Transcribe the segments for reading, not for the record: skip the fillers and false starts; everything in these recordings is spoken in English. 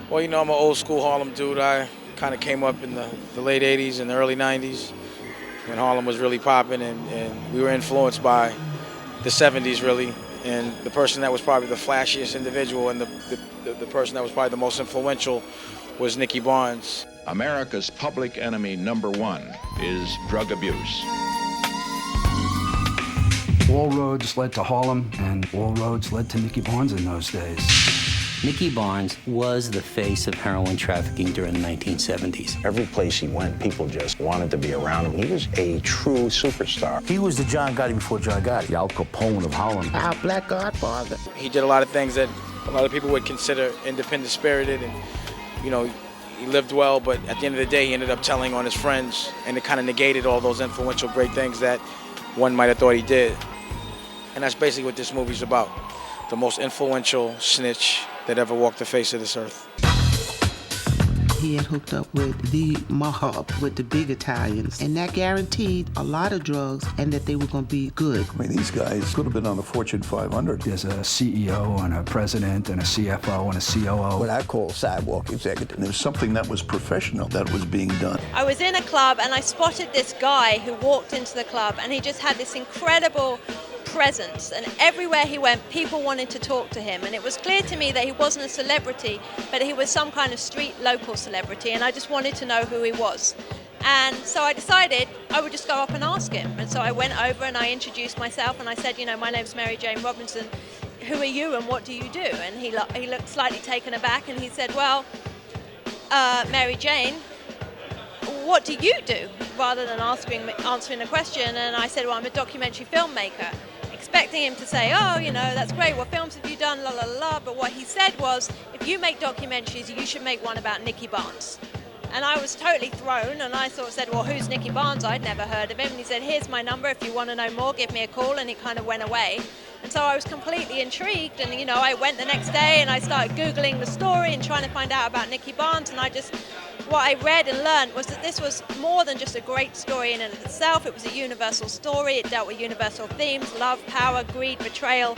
Well, I'm an old school Harlem dude. I kind of came up in the late 80s and the early 90s when Harlem was really popping, and we were influenced by the 70s, really. And the person that was probably the flashiest individual and the person that was probably the most influential was Nicky Barnes. America's public enemy number one is drug abuse. All roads led to Harlem, and all roads led to Nicky Barnes in those days. Nicky Barnes was the face of heroin trafficking during the 1970s. Every place he went, people just wanted to be around him. He was a true superstar. He was the John Gotti before John Gotti. The Al Capone of Harlem. Our black godfather. He did a lot of things that a lot of people would consider independent-spirited, and, he lived well, but at the end of the day, he ended up telling on his friends, and it kind of negated all those influential, great things that one might have thought he did. And that's basically what this movie's about. The most influential snitch that ever walked the face of this earth. He had hooked up with the mob, with the big Italians, and that guaranteed a lot of drugs and that they were going to be good. I mean, these guys could have been on the Fortune 500. There's a CEO and a president and a CFO and a COO. What I call sidewalk executive. There's something that was professional that was being done. I was in a club and I spotted this guy who walked into the club, and he just had this incredible presence, and everywhere he went, people wanted to talk to him, and it was clear to me that he wasn't a celebrity, but he was some kind of street local celebrity, and I just wanted to know who he was. And so I decided I would just go up and ask him. And so I went over and I introduced myself, and I said, my name's Mary Jane Robinson. Who are you and what do you do? And he looked slightly taken aback, and he said, well, Mary Jane, what do you do? Rather than answering the question. And I said, well, I'm a documentary filmmaker, expecting him to say, oh, that's great, what films have you done, la la la. But what he said was, if you make documentaries, you should make one about Nicky Barnes. And I was totally thrown, and I sort of said, well, who's Nicky Barnes? I'd never heard of him. And he said, here's my number, if you want to know more, give me a call. And he kind of went away. And so I was completely intrigued, and I went the next day and I started Googling the story and trying to find out about Nicky Barnes, and what I read and learned was that this was more than just a great story in and of itself. It was a universal story. It dealt with universal themes: love, power, greed, betrayal,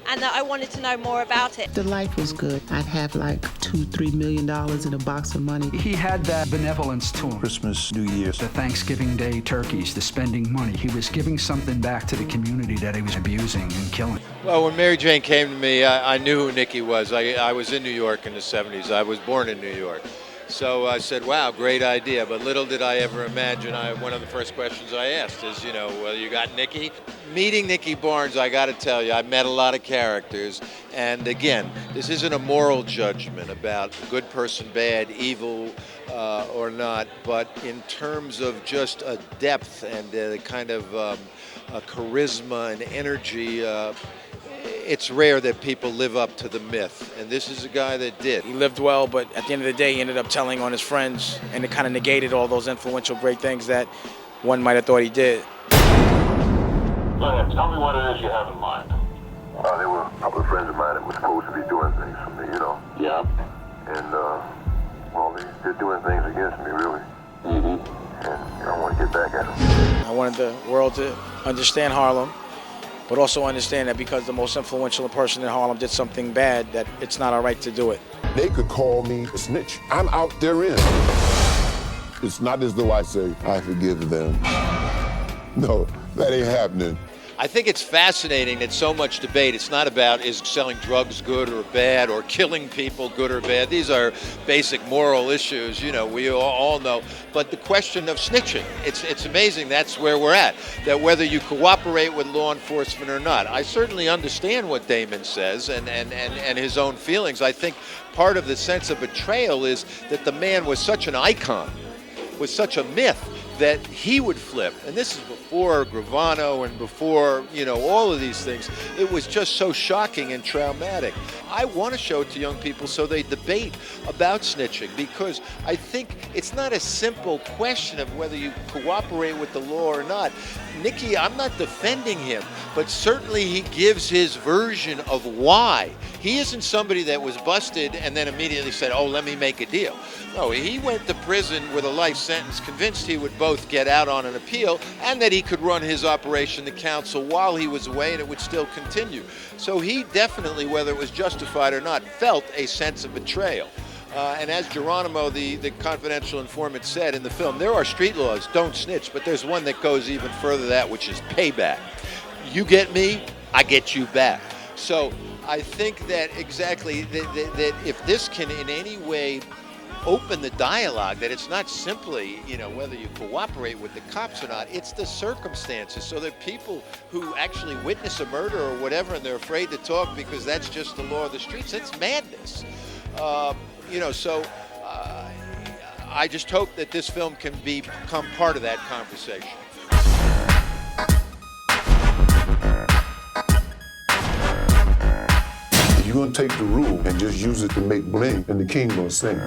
and that I wanted to know more about it. The life was good. I'd have like $2-3 million in a box of money. He had that benevolence to him. Christmas, New Year's. The Thanksgiving Day turkeys, the spending money. He was giving something back to the community that he was abusing and killing. Well, when Mary Jane came to me, I knew who Nicky was. I was in New York in the 70s. I was born in New York. So I said, wow, great idea. But little did I ever imagine, one of the first questions I asked is, well, you got Nicky? Meeting Nicky Barnes, I got to tell you, I met a lot of characters. And again, this isn't a moral judgment about good person, bad, evil, or not. But in terms of just a depth and a kind of a charisma and energy, it's rare that people live up to the myth, and this is a guy that did. He lived well, but at the end of the day, he ended up telling on his friends, and it kind of negated all those influential, great things that one might have thought he did. Go ahead, tell me what it is you have in mind. There were a couple of friends of mine that were supposed to be doing things for me, Yeah. And, well, they're doing things against me, really. Mm-hmm. And I want to get back at them. I wanted the world to understand Harlem, but also understand that because the most influential person in Harlem did something bad, that it's not all right to do it. They could call me a snitch. I'm out there in. It's not as though I say, I forgive them. No, that ain't happening. I think it's fascinating that so much debate, it's not about is selling drugs good or bad or killing people good or bad. These are basic moral issues, we all know. But the question of snitching, it's amazing that's where we're at, that whether you cooperate with law enforcement or not. I certainly understand what Damon says and his own feelings. I think part of the sense of betrayal is that the man was such an icon, was such a myth, that he would flip. And this is before Gravano and before, all of these things. It was just so shocking and traumatic. I want to show it to young people so they debate about snitching, because I think it's not a simple question of whether you cooperate with the law or not. Nicky, I'm not defending him, but certainly he gives his version of why. He isn't somebody that was busted and then immediately said, oh, let me make a deal. No, he went to prison with a life sentence, convinced he would both get out on an appeal and that he could run his operation, the council, while he was away, and it would still continue. So he definitely, whether it was justified or not, felt a sense of betrayal. And as Geronimo, the confidential informant, said in the film, there are street laws, don't snitch, but there's one that goes even further than that, which is payback. You get me, I get you back. So I think that exactly, that if this can in any way open the dialogue, that it's not simply, whether you cooperate with the cops or not, it's the circumstances. So that people who actually witness a murder or whatever, and they're afraid to talk because that's just the law of the streets, it's madness. So I just hope that this film can become part of that conversation. You're gonna take the rule and just use it to make bling, and the king gonna sing.